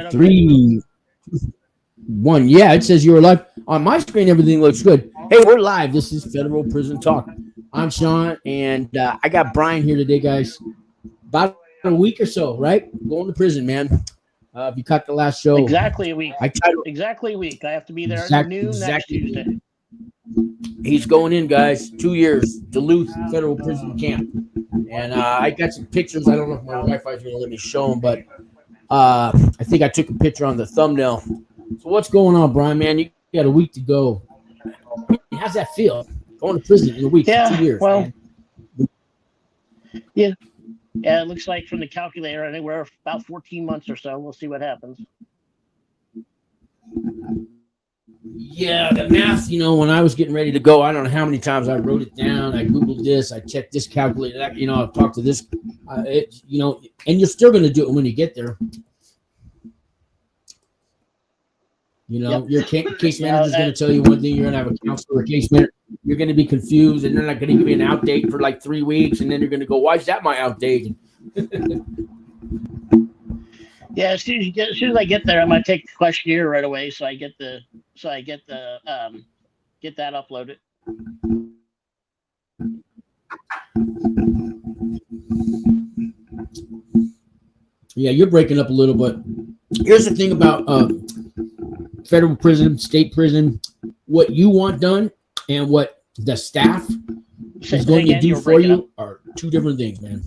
okay? 3, 1. Yeah, it says you're live. On my screen, everything looks good. Hey, we're live. This is Federal Prison Talk. I'm Sean, and I got Brian here today, guys. About a week or so, right? Going to prison, man. If you caught the last show. Exactly a week. Exactly a week. I have to be there noon next Tuesday. He's going in, guys. 2 years. Duluth Federal Prison Camp. And I got some pictures. I don't know if my Wi-Fi is going to let me show them, but I think I took a picture on the thumbnail. So what's going on, Brian, man? You got a week to go. How's that feel? Going to prison in a week, 2 years, well, man. Yeah, it looks like from the calculator, anywhere about 14 months or so. We'll see what happens. Yeah, the math, when I was getting ready to go, I don't know how many times I wrote it down. I Googled this. I checked this calculator. That, I've talked to this. And you're still going to do it when you get there. Your case manager is going to tell you one thing. You're going to have a counselor or case manager. You're going to be confused, and they're not going to give you an outdate for like 3 weeks, and then you're going to go, "Why is that my outdate?" Yeah, as soon as I get there, I'm going to take the questionnaire right away, so I get that uploaded. Yeah, you're breaking up a little, but here's the thing about federal prison, state prison. What you want done and what the staff is going to do for you are two different things, man.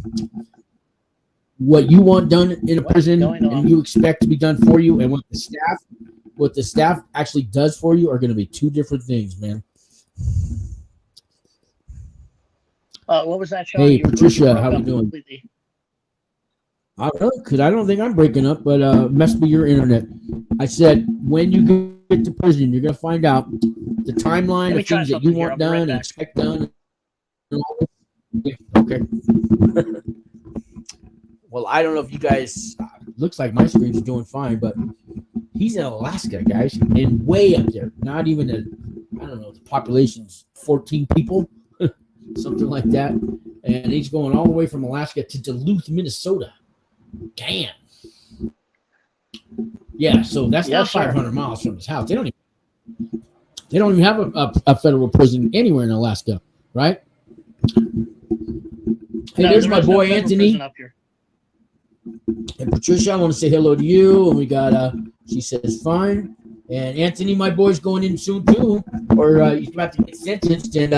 What you want done in a prison and you expect to be done for you, and what the staff actually does for you are going to be two different things, man. What was that, Sean? Hey, Patricia, how you doing? Completely. I don't know, because I don't think I'm breaking up, but must be your internet. I said, when you get to prison, you're going to find out the timeline of things that you want done and expect done. Yeah, okay. Well, I don't know if you guys, looks like my screen's doing fine, but he's in Alaska, guys, and way up there. Not even I don't know, the population's 14 people, something like that. And he's going all the way from Alaska to Duluth, Minnesota. Damn. Yeah, so that's not 500 miles from his house. They don't even have a federal prison anywhere in Alaska, right? Hey, there's my boy Anthony. And Patricia, I want to say hello to you. And we got she says fine. And Anthony, my boy's going in soon too, or he's about to get sentenced. And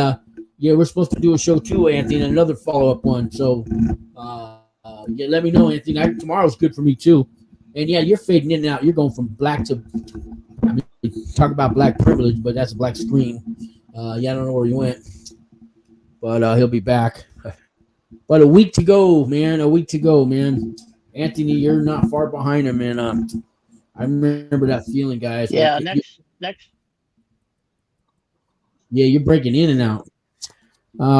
yeah, we're supposed to do a show too, Anthony, and another follow-up one. So yeah, let me know, Anthony. Tomorrow's good for me too. And yeah, you're fading in and out. You're going from black to, I mean, talk about black privilege, but that's a black screen. Yeah, I don't know where he went, but he'll be back. But a week to go, man. A week to go, man. Anthony, you're not far behind him, man. I remember that feeling, guys. Yeah, like, next. Yeah, you're breaking in and out.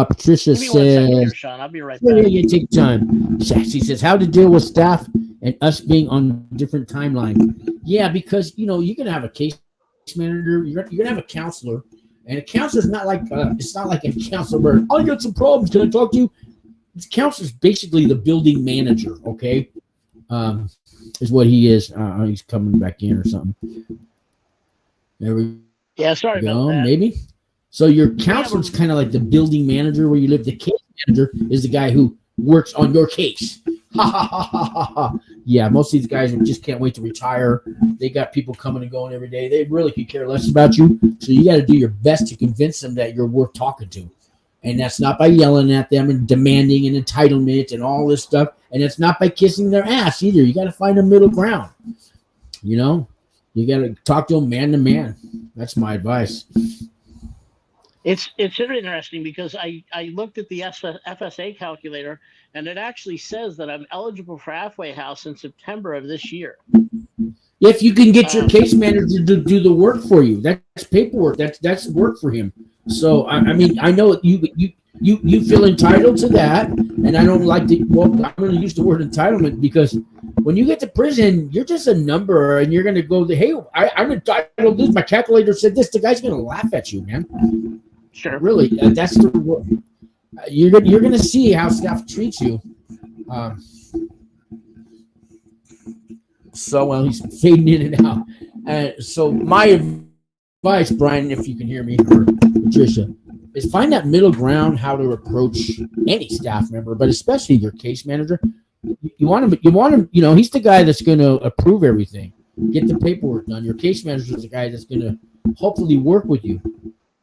Patricia says, 1 second here, Sean. I'll be right back. Yeah, take time. She says, how to deal with staff and us being on different timeline. Yeah, because, you're going to have a case manager. You're going to have a counselor. And a counselor's not like, it's not like a counselor where, I got some problems. Can I talk to you? The counselor's basically the building manager, okay? Is what he is. He's coming back in or something. There we go. Sorry about that. Maybe. So your counselor's kind of like the building manager where you live. The case manager is the guy who works on your case. Ha ha ha ha ha ha. Yeah, most of these guys just can't wait to retire. They got people coming and going every day. They really could care less about you. So you got to do your best to convince them that you're worth talking to. And that's not by yelling at them and demanding an entitlement and all this stuff. And it's not by kissing their ass either. You got to find a middle ground. You got to talk to them man to man. That's my advice. It's very interesting because I looked at the FSA calculator, and it actually says that I'm eligible for halfway house in September of this year. If you can get your case manager to do the work for you, that's paperwork. That's work for him. So I mean, I know you feel entitled to that, and I don't like to. Well, I'm going to use the word entitlement because when you get to prison, you're just a number, and you're going to go, "Hey, I'm entitled to this. My calculator said this." The guy's going to laugh at you, man. Sure. Really, that's the. You're going to see how staff treats you. So, well, he's fading in and out. So my advice, Brian, if you can hear me, or Patricia, is find that middle ground how to approach any staff member, but especially your case manager. You want him, he's the guy that's going to approve everything, get the paperwork done. Your case manager is the guy that's going to hopefully work with you.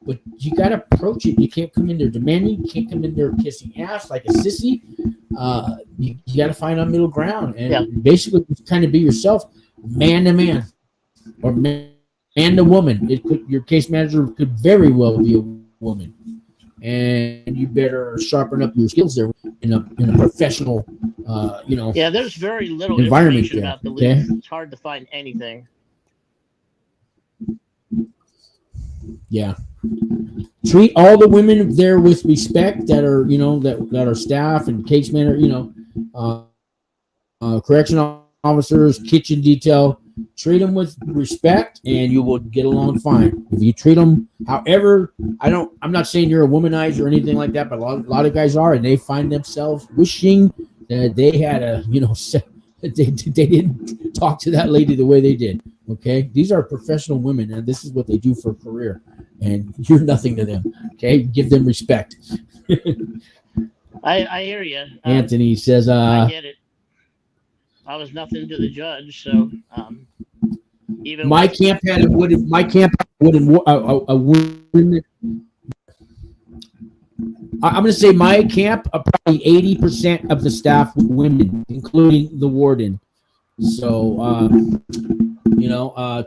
But you got to approach it. You can't come in there demanding. You can't come in there kissing ass like a sissy. You got to find a middle ground and basically just kind of be yourself, man to man, or man to woman. Your case manager could very well be a woman, and you better sharpen up your skills there in a professional, Yeah, there's very little environment information there, about the okay? league. It's hard to find anything. Yeah. Treat all the women there with respect that are, that are staff and case manager, correctional officers, kitchen detail. Treat them with respect and you will get along fine. If you treat them however, I'm not saying you're a womanizer or anything like that, but a lot of guys are, and they find themselves wishing that they had they didn't talk to that lady the way they did. Okay, these are professional women, and this is what they do for a career, and you're nothing to them. Okay, give them respect. I hear you. Anthony says, I get it. I was nothing to the judge, so even my camp had a wooden. A wooden. I'm going to say my camp, probably 80% of the staff were women, including the warden. So,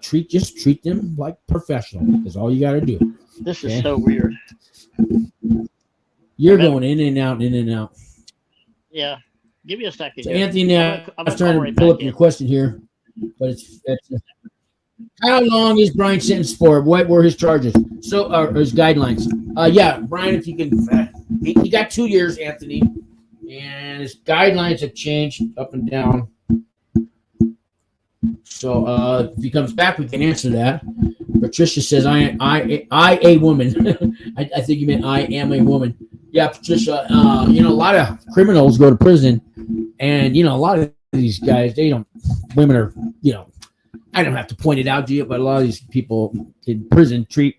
treat them like professional is all you got to do. This is so weird. You're going in and out. Yeah. Give me a second. So Anthony, I'm trying to pull up your question here, but it's how long is Brian sentenced for? What were his charges? So, or his guidelines? Brian, if you can, he got 2 years, Anthony, and his guidelines have changed up and down. So, if he comes back, we can answer that. Patricia says, "I a woman." I think you meant I am a woman. Yeah, Patricia. A lot of criminals go to prison, and a lot of these guys, women are, I don't have to point it out to you, but a lot of these people in prison treat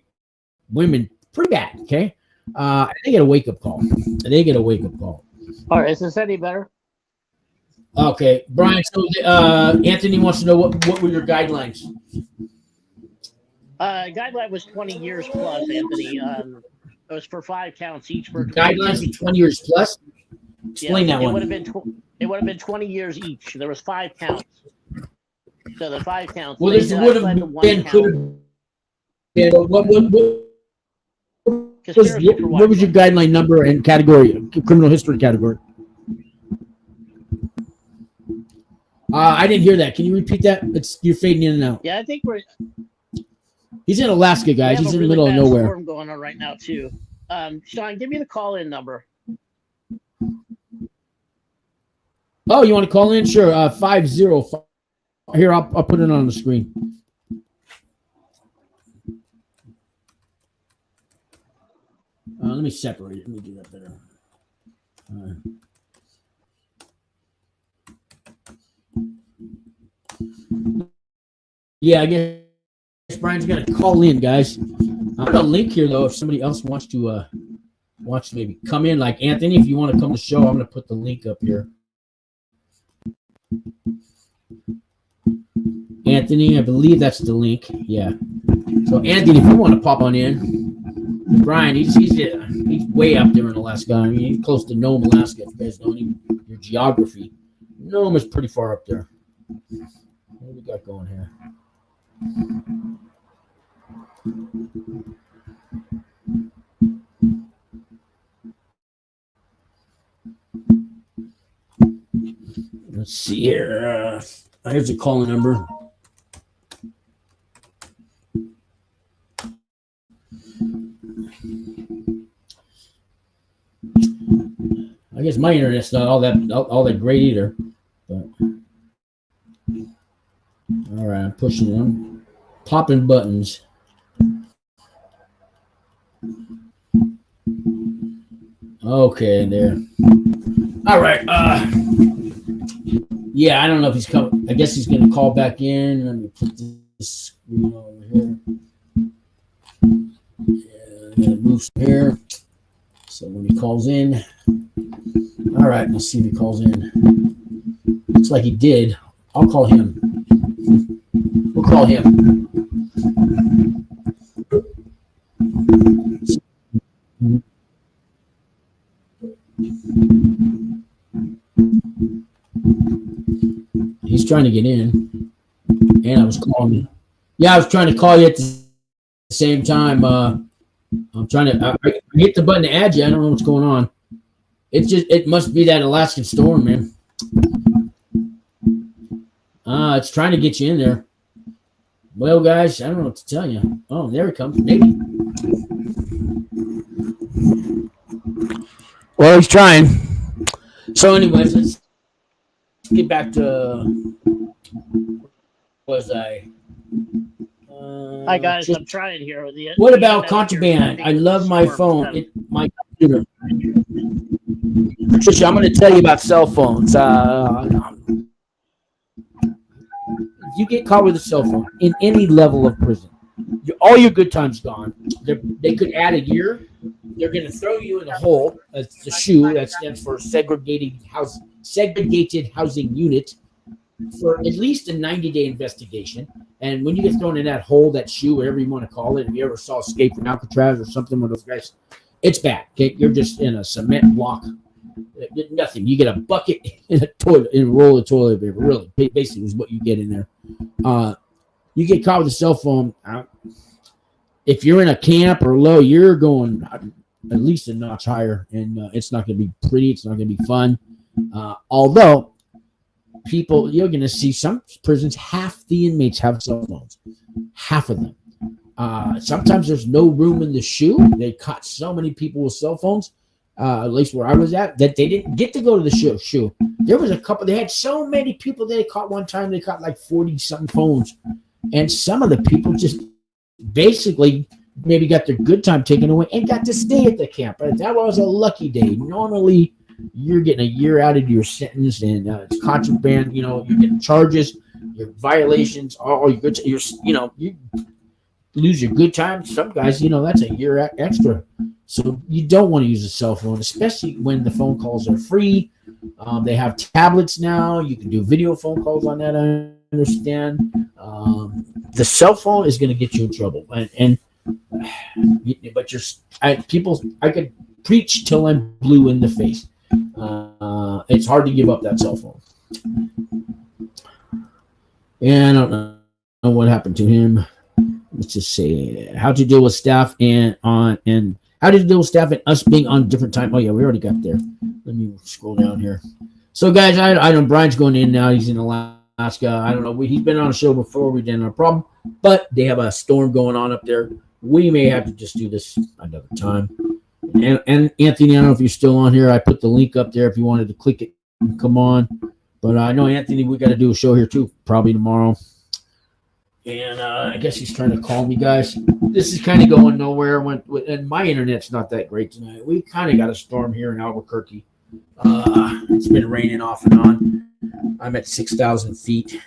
women pretty bad. Okay, they get a wake up call. All right, is this any better? Okay, Brian. So Anthony wants to know what were your guidelines? Guideline was 20 years plus, Anthony. It was for 5 counts each. For Guidelines were 20 years plus. Explain that one. It would have been 20 years each. There was 5 counts. So the 5 counts. Well, this would have been. What was your guideline number and category? Criminal history category. I didn't hear that. Can you repeat that? You're fading in and out. Yeah, I think he's in Alaska, guys. He's in the middle of nowhere. Storm going on right now too. Sean, give me the call-in number. Oh, you want to call in? Sure. 505. Here, I'll put it on the screen. Let me separate it. Let me do that better. Yeah, I guess Brian's gonna call in, guys. I've got a link here though. If somebody else wants to maybe come in, like Anthony, if you want to come to the show, I'm gonna put the link up here. Anthony, I believe that's the link. Yeah. So Anthony, if you want to pop on in, Brian, he's way up there in Alaska. I mean, he's close to Nome, Alaska. If you guys know your geography, Nome is pretty far up there. What do we got going here? Let's see here. Here's a calling number. I guess my internet's not all that great either. But all right, I'm pushing them, popping buttons. Okay, there. All right. Yeah, I don't know if he's coming. I guess he's going to call back in. Let me put this screen over here. Yeah, I'm going to move some here. So when he calls in, all right, let's see if he calls in. Looks like he did. I'll call him. We'll call him. He's trying to get in, and I was calling. Yeah, I was trying to call you at the same time. I'm trying to I hit the button to add you. I don't know what's going on. It must be that Alaskan storm, man. It's trying to get you in there. Well, guys, I don't know what to tell you. Oh, there he comes. Maybe. Well, he's trying. So, anyways, let's get back to. Was I? Hi guys, I'm trying here. What about contraband? I love my phone. My computer. Patricia, I'm going to tell you about cell phones. If you get caught with a cell phone in any level of prison, all your good time's gone. They could add a year. They're going to throw you in a hole. It's a SHU. That stands for Segregated Housing Unit, for at least a 90-day investigation. And when you get thrown in that hole, that SHU, whatever you want to call it, if you ever saw Escape from Alcatraz or something with those guys, it's bad. Okay, you're just in a cement block. Nothing. You get a bucket and a toilet and a roll of toilet paper. Really, basically, is what you get in there. You get caught with a cell phone. If you're in a camp or low, you're going at least a notch higher, and it's not going to be pretty. It's not going to be fun. Although you're going to see some prisons, half the inmates have cell phones. Half of them. Sometimes there's no room in the SHU. They caught so many people with cell phones, at least where I was at, that they didn't get to go to the SHU. There was a couple. They had so many people they caught one time. They caught like 40-something phones. And some of the people just basically maybe got their good time taken away and got to stay at the camp. But that was a lucky day. Normally, you're getting a year out of your sentence, and it's contraband. You're getting charges, your violations, all your good. You lose your good time. Some guys, that's a year extra. So you don't want to use a cell phone, especially when the phone calls are free. They have tablets now. You can do video phone calls on that. I understand. The cell phone is going to get you in trouble, but I could preach till I'm blue in the face. It's hard to give up that cell phone. And I don't know what happened to him. Let's just say how to deal with staff and how to deal with staff and us being on different time. Oh yeah, we already got there. Let me scroll down here. So guys, I know Brian's going in now. He's in Alaska. I don't know. He's been on a show before. We didn't have a problem, but they have a storm going on up there. We may have to just do this another time. And Anthony, I don't know if you're still on here. I put the link up there if you wanted to click it and come on. But I know, Anthony, we got to do a show here too, probably tomorrow. And I guess he's trying to call me, guys. This is kind of going nowhere. And my internet's not that great tonight. We kind of got a storm here in Albuquerque. It's been raining off and on. I'm at 6,000 feet,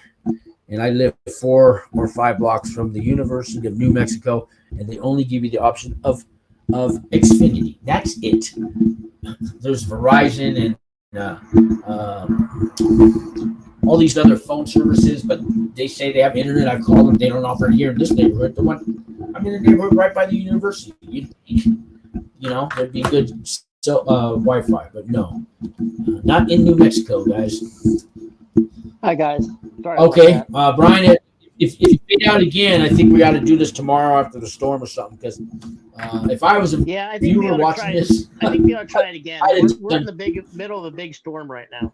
and I live 4 or 5 blocks from the University of New Mexico, and they only give you the option of Xfinity. That's it. There's Verizon and all these other phone services, but they say they have internet. I call them. They don't offer it here in this neighborhood. I'm in the neighborhood right by the university. There'd be good Wi-Fi, but no, not in New Mexico, guys. Hi, guys. Sorry okay, Brian, if you fade out again, I think we got to do this tomorrow after the storm or something. Because if I was viewer watching this, I think we ought to try it again. We're in the middle of a big storm right now.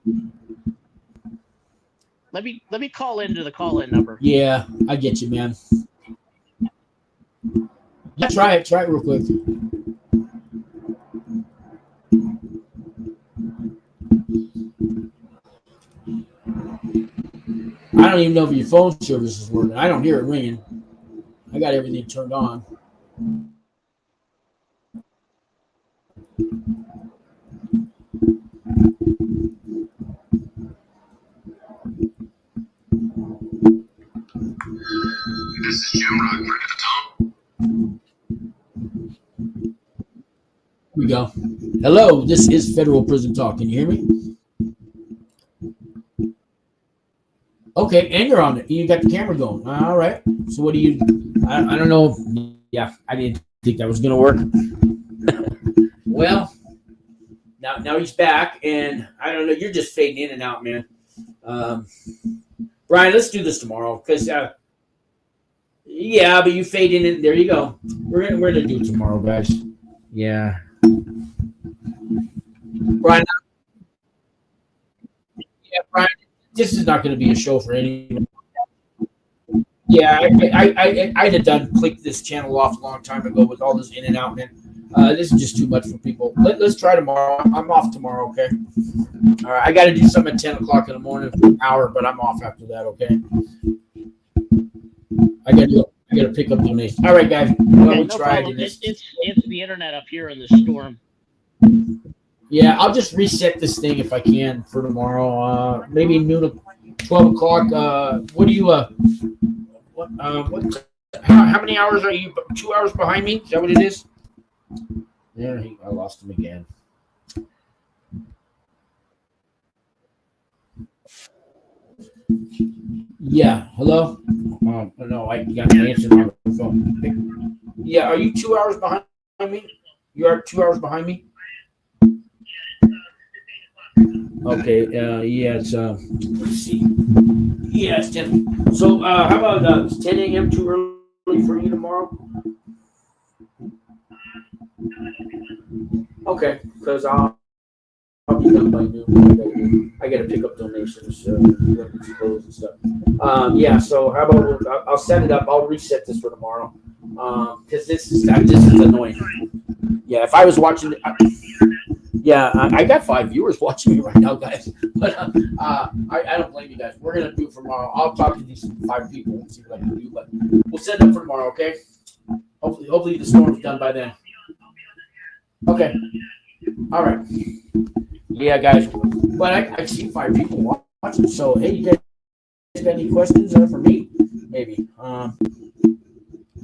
Let me call into the call-in number. Yeah, I get you, man. Yeah, try it real quick. I don't even know if your phone service is working. I don't hear it ringing. I got everything turned on. This is Jim Rockford at the top. Here we go. Hello, this is Federal Prison Talk. Can you hear me? Okay, and you're on it. You got the camera going. All right. So what do you? I don't know. Yeah, I didn't think that was gonna work. Well, now he's back, and I don't know. You're just fading in and out, man. Brian, let's do this tomorrow, because yeah, but you fade in and there you go. We're gonna do it tomorrow, guys. Yeah. Brian. Yeah, Brian. This is not going to be a show for anyone. Yeah, I'd have clicked this channel off a long time ago with all this in and out, man. This is just too much for people. Let's try tomorrow. I'm off tomorrow, okay? All right, I got to do something at 10 o'clock in the morning for an hour, but I'm off after that, okay? I got to pick up donations. All right, guys. Well, Okay, we no tried. problem. It's the internet up here in the storm. Yeah, I'll just reset this thing if I can for tomorrow. Maybe noon, 12 o'clock. What do you? How many hours are you? 2 hours behind me? Is that what it is? Yeah, I lost him again. Yeah. Hello. No, I got an answer on the phone. Yeah, are you 2 hours behind me? You are 2 hours behind me. Okay, yeah, it's, let's see. Yeah, it's 10. So, how about 10 a.m. too early for you tomorrow? Okay, because I'll be done by noon. I got to pick up donations, clothes and stuff. Yeah, so how about I'll set it up. I'll reset this for tomorrow. Because this is annoying. Yeah, if I was watching yeah, I got 5 viewers watching me right now, guys. But I don't blame you guys. We're gonna do it for tomorrow. I'll talk to these 5 people and see what I can do. But we'll set it up for tomorrow, okay? Hopefully the storm's done by then. Okay. All right. Yeah, guys. But I see 5 people watching. So hey, you guys got any questions for me? Maybe.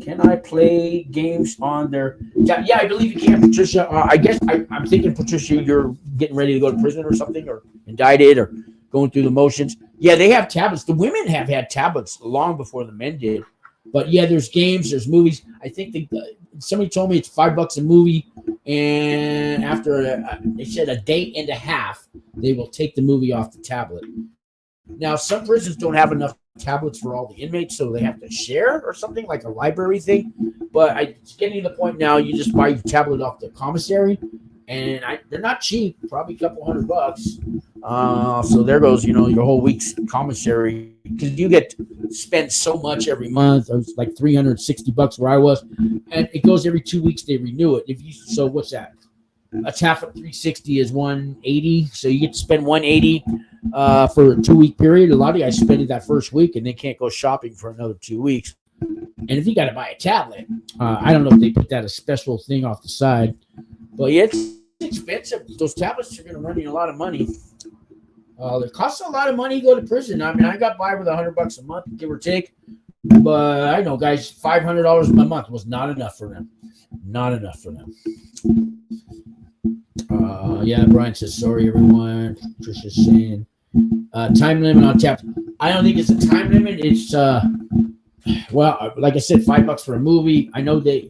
Can I play games on their? Yeah, I believe you can, Patricia. I guess I'm thinking, Patricia, you're getting ready to go to prison or something, or indicted, or going through the motions. Yeah, they have tablets. The women have had tablets long before the men did. But yeah, there's games, there's movies. I think somebody told me it's $5 a movie, and after they said a day and a half, they will take the movie off the tablet. Now, some prisons don't have enough tablets for all the inmates, so they have to share or something like a library thing. But it's getting to the point now you just buy your tablet off the commissary, and they're not cheap, probably a couple $100. So there goes, your whole week's commissary, because you get spent so much every month. It was like $360 where I was, and it goes every 2 weeks. They renew it. So what's that? That's half of 360 is 180, so you get to spend 180 for a 2 week period. A lot of guys spend it that first week, and they can't go shopping for another 2 weeks. And if you got to buy a tablet, I don't know if they put that a special thing off the side, but yeah, it's expensive. Those tablets are going to run you a lot of money. It costs a lot of money to go to prison. I mean, I got by with $100 a month, give or take. But I know, guys, $500 a month was not enough for them. Not enough for them. Yeah, Brian says, sorry, everyone. Patricia's saying, time limit on tap. I don't think it's a time limit. It's, well, like I said, $5 for a movie. I know the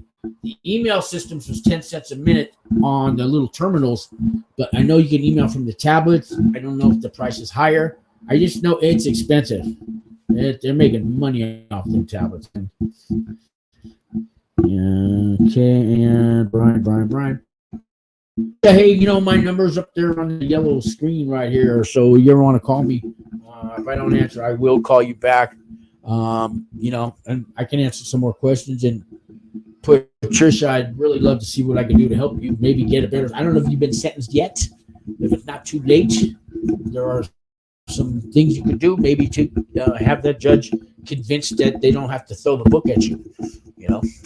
email systems was 10 cents a minute on the little terminals, but I know you can email from the tablets. I don't know if the price is higher. I just know it's expensive. They're making money off them tablets. Yeah, okay, and Brian. Yeah, hey, my number's up there on the yellow screen right here. So you ever want to call me? If I don't answer, I will call you back. And I can answer some more questions. And Patricia, I'd really love to see what I can do to help you maybe get a better. I don't know if you've been sentenced yet. If it's not too late, there are some things you could do, maybe to have that judge convinced that they don't have to throw the book at you.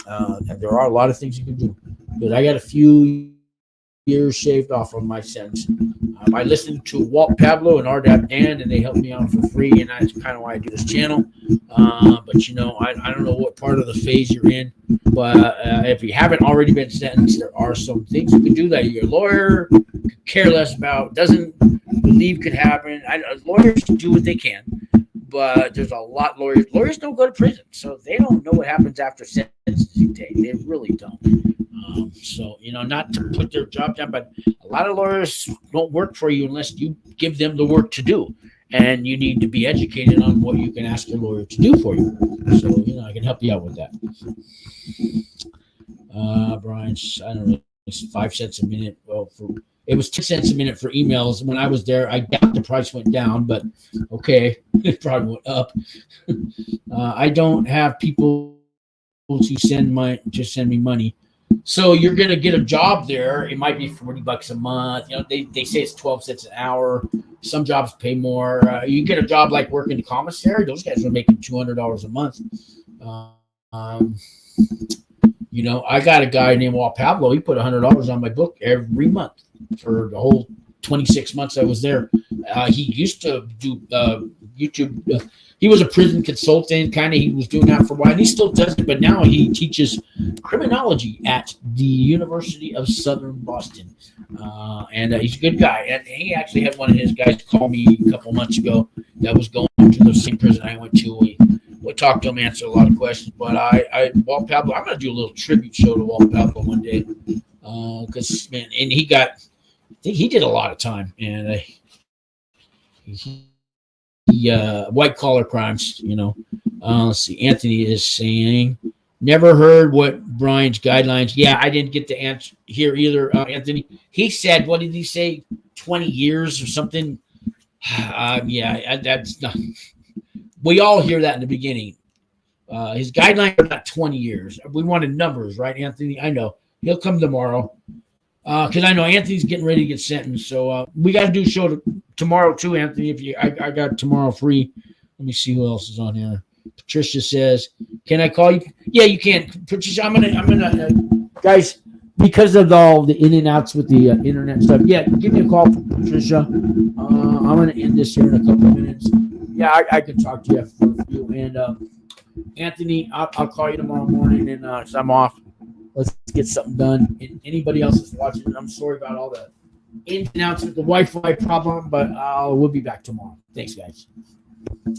And there are a lot of things you can do. Because I got a few years shaved off on my sentence. I listen to Walt Pablo and RDAP and they help me out for free, and that's kind of why I do this channel. But you know, I don't know what part of the phase you're in, but if you haven't already been sentenced, there are some things you can do that your lawyer could care less about, doesn't believe could happen. Lawyers do what they can, but there's a lot lawyers don't go to prison, so they don't know what happens after sentencing day. They really don't. So, you know, not to put their job down, but a lot of lawyers don't work for you unless you give them the work to do. And you need to be educated on what you can ask your lawyer to do for you. So, you know, I can help you out with that. Brian, I don't know, it's 5 cents a minute. Well, it was 10 cents a minute for emails when I was there. I doubt the price went down, but okay, it probably went up. I don't have people to send me money. So you're going to get a job there. It might be $40 a month. You know, they say it's 12 cents an hour. Some jobs pay more. You get a job like working the commissary. Those guys are making $200 a month. You know, I got a guy named Walt Pablo. He put $100 on my book every month for the whole 26 months I was there. He used to do YouTube. He was a prison consultant, kind of. He was doing that for a while, and he still does it. But now he teaches criminology at the University of Southern Boston, and he's a good guy. And he actually had one of his guys call me a couple months ago that was going to the same prison I went to. We talked to him, answered a lot of questions. But Walt Pablo, I'm going to do a little tribute show to Walt Pablo one day, because man, and I think he did a lot of time, and white collar crimes, you know. Let's see. Anthony is saying, never heard what Brian's guidelines. Yeah, I didn't get to answer here either. Anthony, he said, what did he say? 20 years or something. Yeah, that's not. We all hear that in the beginning. His guidelines are not 20 years. We wanted numbers, right, Anthony? I know. He'll come tomorrow. Because I know Anthony's getting ready to get sentenced. So we got to do a show tomorrow too, Anthony. I got tomorrow free. Let me see who else is on here. Patricia says, "Can I call you?" Yeah, you can. Patricia, I'm gonna guys, because of all the in and outs with the internet stuff. Yeah, give me a call, Patricia. I'm gonna end this here in a couple of minutes. Yeah, I can talk to you for a few. And Anthony, I'll call you tomorrow morning, and so I'm off. Let's get something done. And anybody else is watching, I'm sorry about all the ins and outs with the Wi-Fi problem, but we'll be back tomorrow. Thanks, guys.